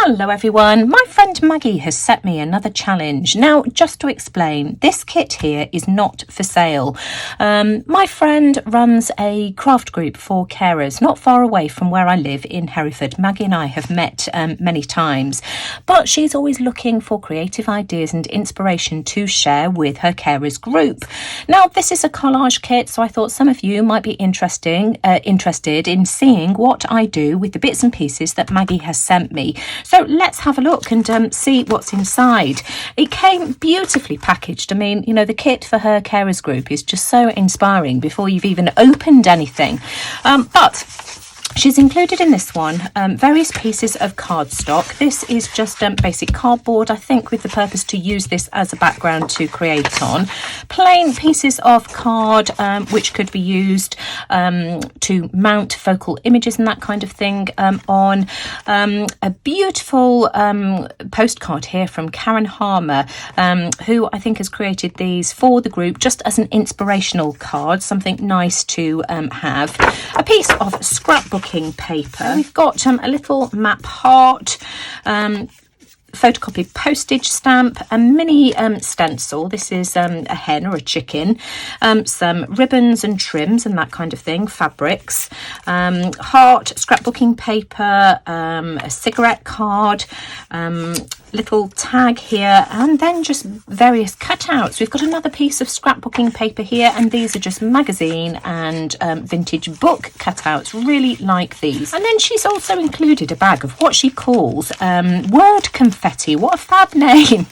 Hello everyone, my friend Maggie has set me another challenge. Now, just to explain, this kit here is not for sale. My friend runs a craft group for carers not far away from where I live in Hereford. Maggie and I have met many times, but she's always looking for creative ideas and inspiration to share with her carers group. Now, this is a collage kit, so I thought some of you might be interested in seeing what I do with the bits and pieces that Maggie has sent me. So let's have a look and see what's inside. It came beautifully packaged. I mean, you know, the kit for her carers group is just so inspiring before you've even opened anything. But she's included in this one various pieces of cardstock. This is just basic cardboard, I think, with the purpose to use this as a background to create on. Plain pieces of card which could be used to mount focal images and that kind of thing on. A beautiful postcard here from Karen Harmer, who I think has created these for the group just as an inspirational card, something nice to have. A piece of scrapbooking paper. We've got a little map heart, photocopied postage stamp, a mini stencil. This is a hen or a chicken, some ribbons and trims and that kind of thing, fabrics, heart, scrapbooking paper, a cigarette card, little tag here, and then just various cutouts. We've got another piece of scrapbooking paper here, and these are just magazine and vintage book cutouts. Really like these. And then she's also included a bag of what she calls word confetti. What a fab name.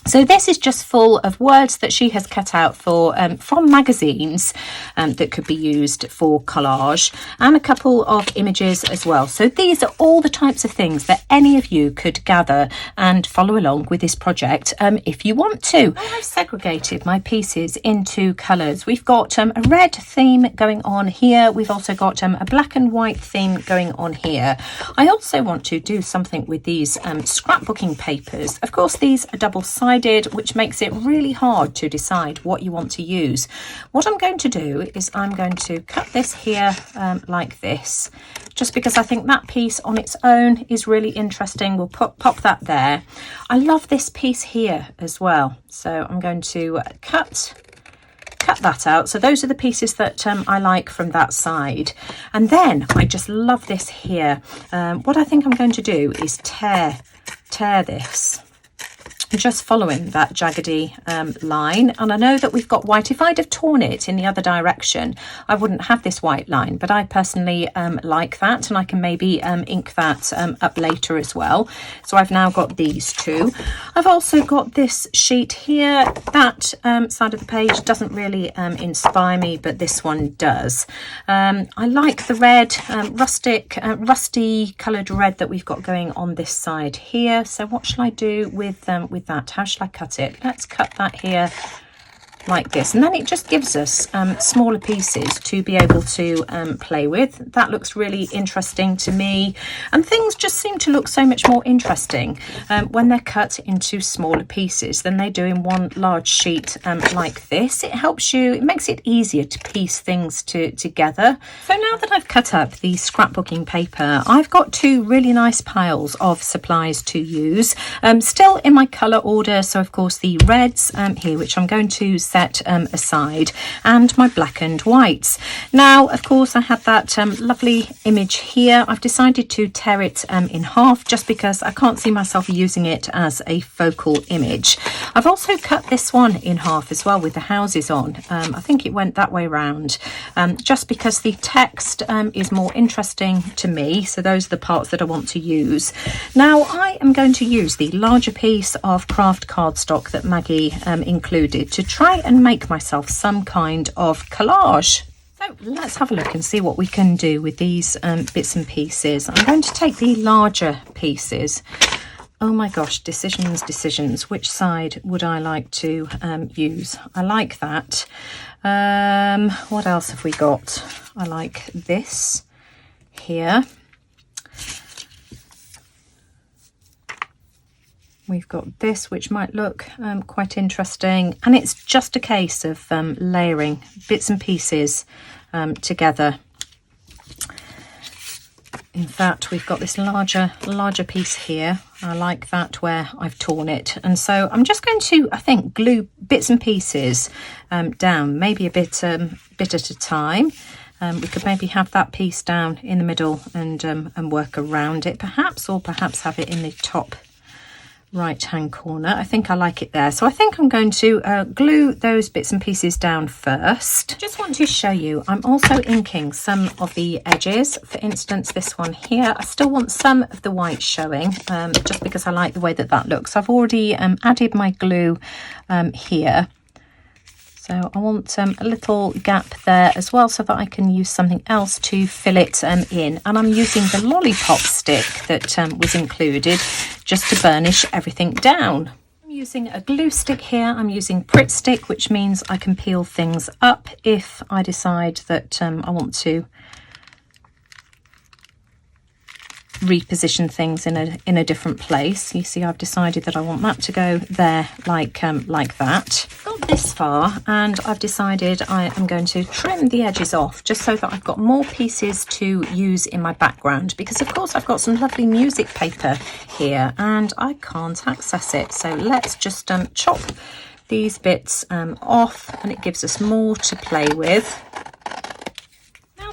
So this is just full of words that she has cut out for from magazines that could be used for collage, and a couple of images as well. So these are all the types of things that any of you could gather and follow along with this project if you want to. I've segregated my pieces into colours. We've got a red theme going on here. We've also got a black and white theme going on here. I also want to do something with these scrapbooking papers. Of course, these are double-sided, which makes it really hard to decide what you want to use. What I'm going to do is I'm going to cut this here like this, just because I think that piece on its own is really interesting. We'll pop that there. I love this piece here as well, so I'm going to cut that out. So those are the pieces that I like from that side. And then I just love this here. What I think I'm going to do is tear this, just following that jaggedy line. And I know that we've got white. If I'd have torn it in the other direction, I wouldn't have this white line, but I personally like that, and I can maybe ink that up later as well. So I've now got these two. I've also got this sheet here. That side of the page doesn't really inspire me, but this one does. I like the red, rusty coloured red that we've got going on this side here. So what shall I do with that? How shall I cut it? Let's cut that here like this, and then it just gives us smaller pieces to be able to play with. That looks really interesting to me, and things just seem to look so much more interesting when they're cut into smaller pieces than they do in one large sheet like this. It helps you, it makes it easier to piece things together. So now that I've cut up the scrapbooking paper, I've got two really nice piles of supplies to use, still in my colour order. So of course the reds here, which I'm going to set aside, and my black and whites. Now, of course, I had that lovely image here. I've decided to tear it in half, just because I can't see myself using it as a focal image. I've also cut this one in half as well with the houses on. I think it went that way round, just because the text is more interesting to me. So those are the parts that I want to use. Now, I am going to use the larger piece of craft cardstock that Maggie included to try and make myself some kind of collage. So let's have a look and see what we can do with these bits and pieces. I'm going to take the larger pieces. Oh my gosh, decisions. Which side would I like to use? I like that. What else have we got? I like this here. We've got this, which might look quite interesting, and it's just a case of layering bits and pieces together In fact, we've got this larger piece here. I like that where I've torn it. And so I'm just going to, I think, glue bits and pieces down, maybe a bit at a time. We could maybe have that piece down in the middle and work around it perhaps, or perhaps have it in the top right hand corner. I think I like it there. So I think I'm going to glue those bits and pieces down first. Just want to show you, I'm also inking some of the edges. For instance, this one here, I still want some of the white showing, just because I like the way that that looks. I've already added my glue here. So I want a little gap there as well, so that I can use something else to fill it in. And I'm using the lollipop stick that was included just to burnish everything down. I'm using a glue stick here. I'm using Pritt stick, which means I can peel things up if I decide that I want to reposition things in a different place. You see, I've decided that I want that to go there like that. Got this far, and I've decided I am going to trim the edges off just so that I've got more pieces to use in my background, because of course I've got some lovely music paper here and I can't access it. So let's just chop these bits off, and it gives us more to play with.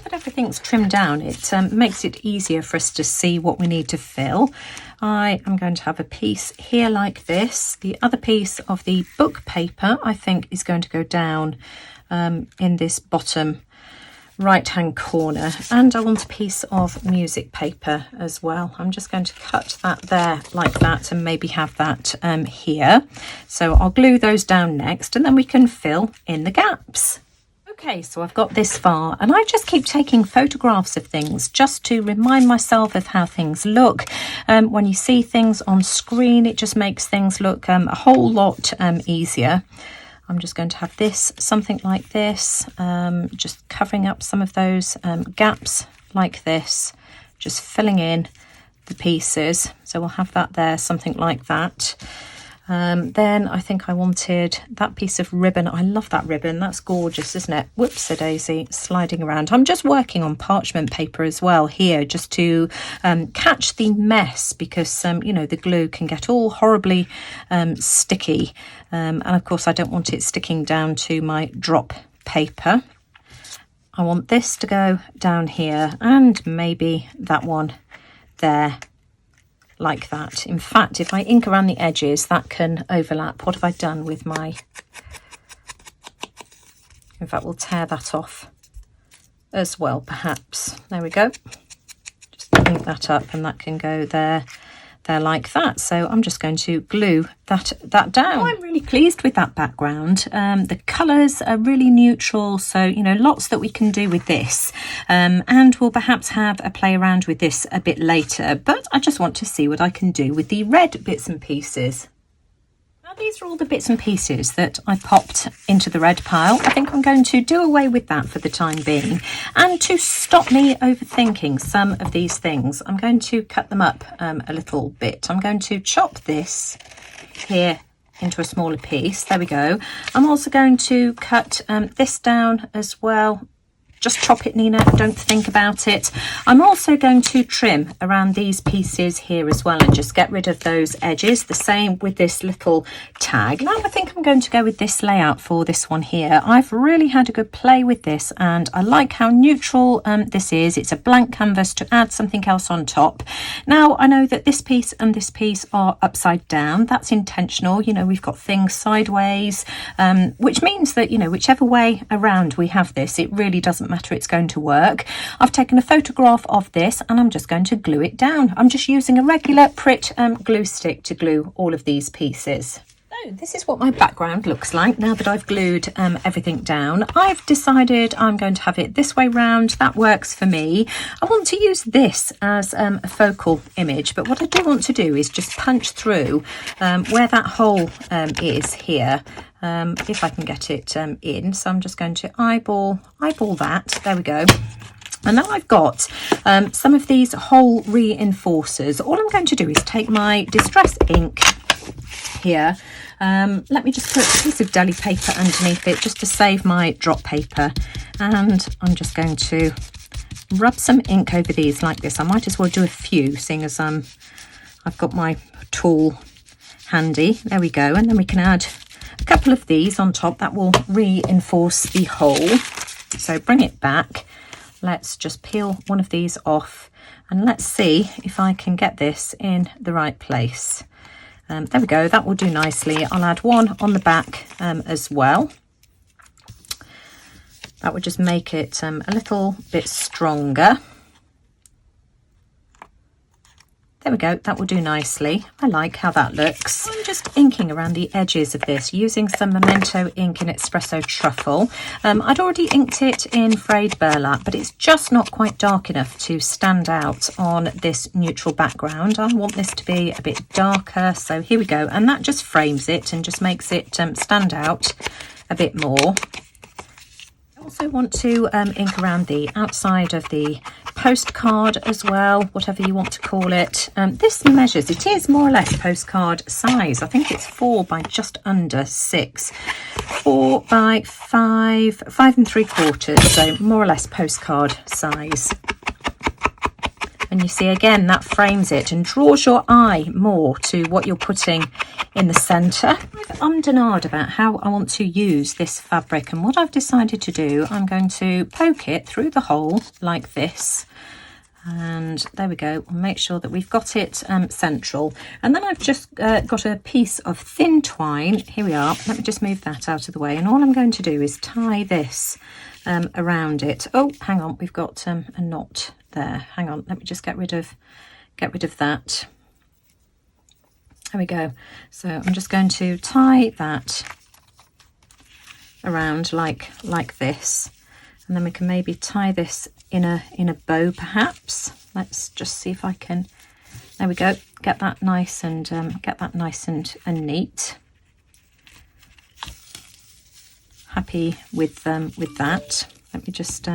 That everything's trimmed down, it makes it easier for us to see what we need to fill. I am going to have a piece here like this. The other piece of the book paper I think is going to go down in this bottom right hand corner, and I want a piece of music paper as well. I'm just going to cut that there like that and maybe have that here. So I'll glue those down next, and then we can fill in the gaps. Okay, so I've got this far, and I just keep taking photographs of things just to remind myself of how things look. When you see things on screen, it just makes things look a whole lot easier. I'm just going to have this, something like this, just covering up some of those gaps like this, just filling in the pieces. So we'll have that there, something like that. Then I think I wanted that piece of ribbon. I love that ribbon. That's gorgeous, isn't it? Whoops-a-daisy, sliding around. I'm just working on parchment paper as well here, just to catch the mess, because, you know, the glue can get all horribly sticky. And of course, I don't want it sticking down to my drop paper. I want this to go down here, and maybe that one there, like that. In fact, if I ink around the edges, that can overlap. What have I done with my... In fact, we'll tear that off as well, perhaps. There we go. Just ink that up, and that can go there like that. So I'm just going to glue that down. I'm really pleased with that background. The colours are really neutral, so you know, lots that we can do with this, and we'll perhaps have a play around with this a bit later, but I just want to see what I can do with the red bits and pieces. These are all the bits and pieces that I popped into the red pile. I think I'm going to do away with that for the time being. And to stop me overthinking some of these things, I'm going to cut them up a little bit. I'm going to chop this here into a smaller piece. There we go. I'm also going to cut this down as well. Just chop it, Nina, don't think about it. I'm also going to trim around these pieces here as well, and just get rid of those edges. The same with this little tag. Now I think I'm going to go with this layout for this one here. I've really had a good play with this, and I like how neutral this is. It's a blank canvas to add something else on top. Now I know that this piece and this piece are upside down. That's intentional. You know, we've got things sideways, which means that, you know, whichever way around we have this, it really doesn't matter, it's going to work. I've taken a photograph of this, and I'm just going to glue it down. I'm just using a regular Pritt glue stick to glue all of these pieces. So this is what my background looks like now that I've glued everything down. I've decided I'm going to have it this way round. That works for me. I want to use this as a focal image, but what I do want to do is just punch through where that hole is here. If I can get it in. So I'm just going to eyeball that. There we go. And now I've got some of these hole reinforcers. All I'm going to do is take my distress ink here. Let me just put a piece of deli paper underneath it just to save my drop paper. And I'm just going to rub some ink over these like this. I might as well do a few, seeing as I've got my tool handy. There we go. And then we can add a couple of these on top. That will reinforce the whole. So bring it back. Let's just peel one of these off and let's see if I can get this in the right place. There we go. That will do nicely. I'll add one on the back as well. That would just make it a little bit stronger. There we go, that will do nicely. I like how that looks. I'm just inking around the edges of this using some Memento ink in Espresso Truffle. I'd already inked it in frayed burlap, but it's just not quite dark enough to stand out on this neutral background. I want this to be a bit darker, so here we go. And that just frames it and just makes it stand out a bit more. Also want to ink around the outside of the postcard as well, whatever you want to call it. This measures, it is more or less postcard size. I think it's 4 by just under 6. 4 by 5, 5 3/4, so more or less postcard size. And you see again that frames it and draws your eye more to what you're putting in the centre. I've ummed and ahed about how I want to use this fabric, and what I've decided to do, I'm going to poke it through the hole like this, and there we go. We'll make sure that we've got it central, and then I've just got a piece of thin twine. Here we are. Let me just move that out of the way, and all I'm going to do is tie this around it. Oh, hang on, we've got a knot there. Hang on, let me just get rid of that. There we go. So I'm just going to tie that around like this, and then we can maybe tie this in a bow perhaps. Let's just see if I can. There we go. Get that nice and neat. Happy with that. Let me just.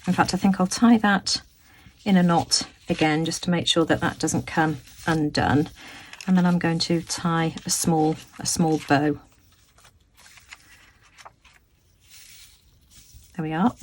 In fact, I think I'll tie that in a knot again, just to make sure that that doesn't come undone. And then I'm going to tie a small bow. There we are.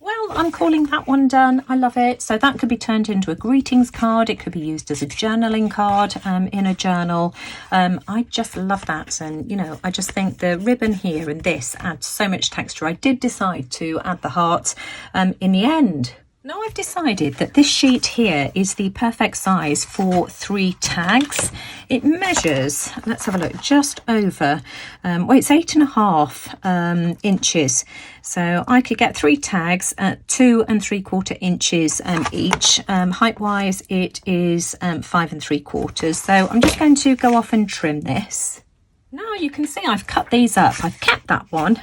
Well, I'm calling that one done. I love it. So that could be turned into a greetings card. It could be used as a journaling card in a journal. I just love that. And, you know, I just think the ribbon here and this adds so much texture. I did decide to add the heart in the end. Now I've decided that this sheet here is the perfect size for 3 tags. It measures, let's have a look, just over, well, it's 8.5 inches. So I could get 3 tags at 2 3/4 inches each. Height wise, it is 5 3/4. So I'm just going to go off and trim this. Now you can see I've cut these up. I've kept that one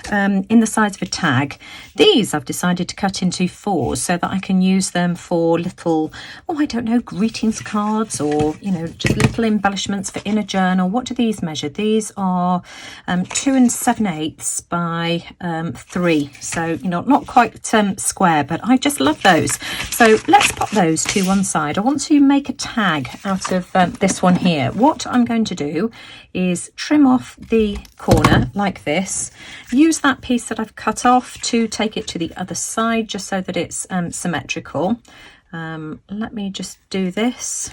in the size of a tag. These I've decided to cut into 4s so that I can use them for little, oh, I don't know, greetings cards, or, you know, just little embellishments for in a journal. What do these measure? These are 2 7/8 by 3. So, you know, not quite square, but I just love those. So let's pop those to one side. I want to make a tag out of this one here. What I'm going to do is trim off the corner like this, use that piece that I've cut off to take it to the other side, just so that it's symmetrical. Let me just do this,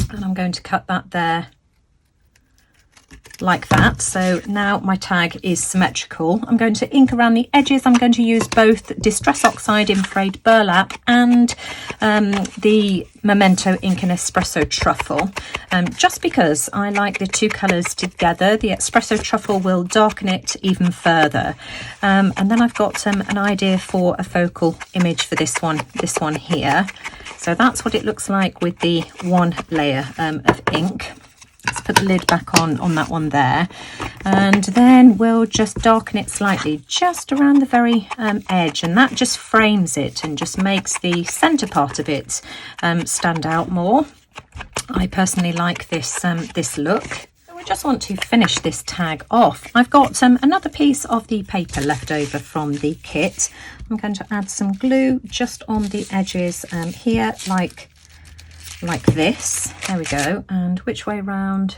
and I'm going to cut that there like that. So now my tag is symmetrical. I'm going to ink around the edges. I'm going to use both Distress Oxide in frayed burlap and the Memento ink in Espresso Truffle, just because I like the 2 colours together. The Espresso Truffle will darken it even further. And then I've got an idea for a focal image for this one here. So that's what it looks like with the 1 layer of ink. Let's put the lid back on that one there, and then we'll just darken it slightly just around the very edge, and that just frames it and just makes the centre part of it stand out more. I personally like this this look. I just want to finish this tag off. I've got another piece of the paper left over from the kit. I'm going to add some glue just on the edges here, like this. There we go. And which way round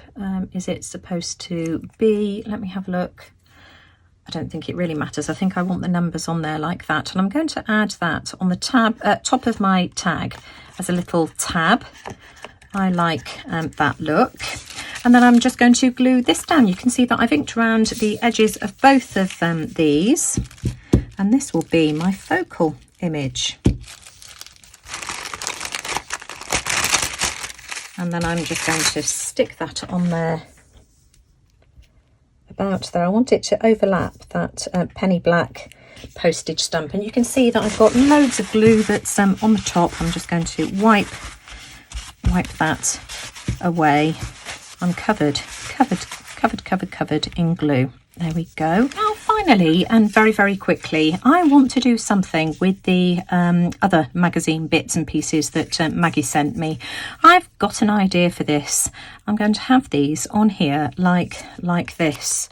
is it supposed to be? Let me have a look. I don't think it really matters. I think I want the numbers on there like that. And I'm going to add that on the top of my tag as a little tab. I like that look. And then I'm just going to glue this down. You can see that I've inked around the edges of both of these. And this will be my focal image. And then I'm just going to stick that on there. About there. I want it to overlap that penny black postage stamp, and you can see that I've got loads of glue that's on the top. I'm just going to wipe that away. I'm covered in glue. There we go. Now finally, and very, very quickly, I want to do something with the other magazine bits and pieces that Maggie sent me. I've got an idea for this. I'm going to have these on here like this,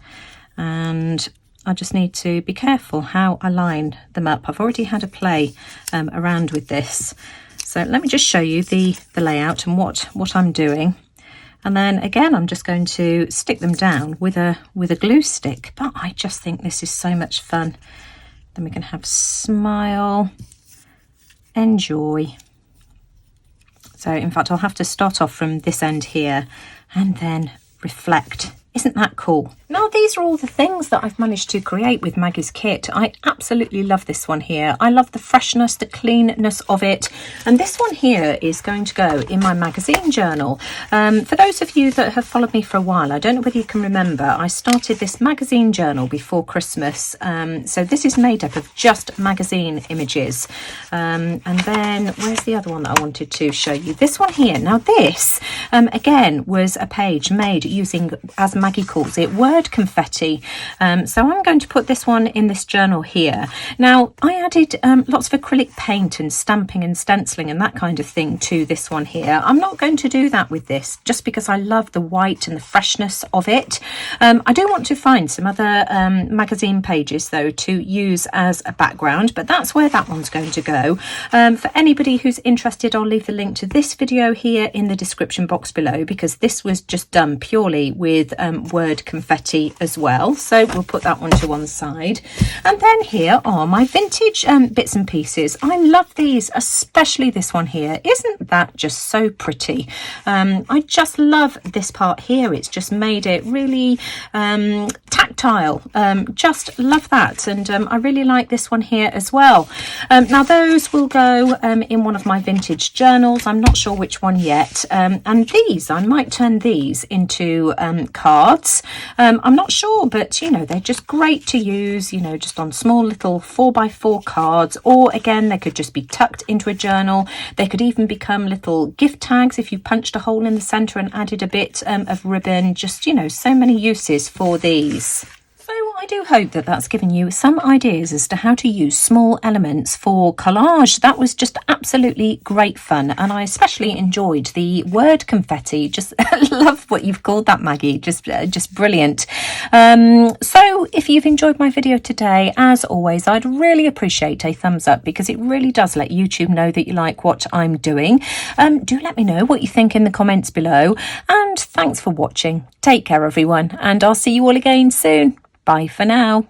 and I just need to be careful how I line them up. I've already had a play around with this. So let me just show you the layout and what I'm doing. And then again, I'm just going to stick them down with a glue stick. But I just think this is so much fun. Then we can have smile, enjoy. So in fact, I'll have to start off from this end here and then reflect. Isn't that cool? Now, these are all the things that I've managed to create with Maggie's kit. I absolutely love this one here. I love the freshness, the cleanness of it. And this one here is going to go in my magazine journal. For those of you that have followed me for a while, I don't know whether you can remember, I started this magazine journal before Christmas. So this is made up of just magazine images. And then where's the other one that I wanted to show you? This one here. Now this, again, was a page made using, as Maggie calls it, word confetti. So I'm going to put this one in this journal here. Now I added lots of acrylic paint and stamping and stenciling and that kind of thing to this one here. I'm not going to do that with this just because I love the white and the freshness of it. I do want to find some other magazine pages though to use as a background, but that's where that one's going to go. For anybody who's interested, I'll leave the link to this video here in the description box below, because this was just done purely with word confetti as well. So we'll put that one to one side. And then here are my vintage bits and pieces. I love these, especially this one here. Isn't that just so pretty? I just love this part here. It's just made it really tactile. Just love that. And I really like this one here as well. Now those will go in one of my vintage journals. I'm not sure which one yet. And these, I might turn these into cards. I'm not sure, but you know, they're just great to use, you know, just on small little 4x4 cards, or again, they could just be tucked into a journal. They could even become little gift tags if you punched a hole in the center and added a bit of ribbon. Just, you know, so many uses for these. So I do hope that that's given you some ideas as to how to use small elements for collage. That was just absolutely great fun, and I especially enjoyed the word confetti. Just love what you've called that, Maggie. Just brilliant. So if you've enjoyed my video today, as always, I'd really appreciate a thumbs up, because it really does let YouTube know that you like what I'm doing. Do let me know what you think in the comments below, and thanks for watching. Take care, everyone, and I'll see you all again soon. Bye for now.